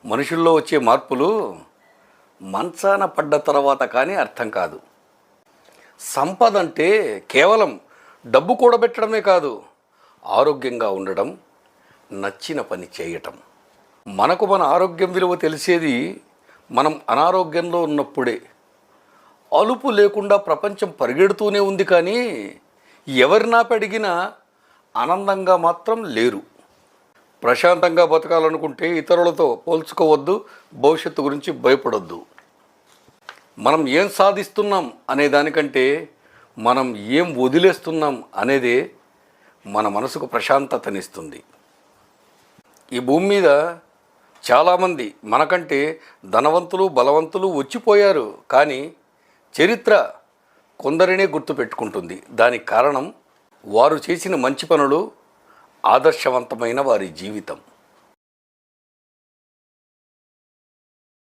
మనుషుల్లో వచ్చే మార్పులు మంచాన పడ్డ తర్వాత కానీ అర్థం కాదు. సంపద అంటే కేవలం డబ్బు కూడబెట్టడమే కాదు, ఆరోగ్యంగా ఉండడం, నచ్చిన పని చేయటం. మనకు మన ఆరోగ్యం విలువ తెలిసేది మనం అనారోగ్యంలో ఉన్నప్పుడే. అలుపు లేకుండా ప్రపంచం పరిగెడుతూనే ఉంది, కానీ ఎవరినాపి అడిగినా ఆనందంగా మాత్రం లేరు. ప్రశాంతంగా బతకాలనుకుంటే ఇతరులతో పోల్చుకోవద్దు, భవిష్యత్తు గురించి భయపడొద్దు. మనం ఏం సాధిస్తున్నాం అనే దానికంటే మనం ఏం వదిలేస్తున్నాం అనేదే మన మనసుకు ప్రశాంతతనిస్తుంది. ఈ భూమి మీద చాలామంది మనకంటే ధనవంతులు, బలవంతులు వచ్చిపోయారు, కానీ చరిత్ర కొందరినే గుర్తుపెట్టుకుంటుంది. దానికి కారణం వారు చేసిన మంచి పనులు, ఆదర్శవంతమైన వారి జీవితం.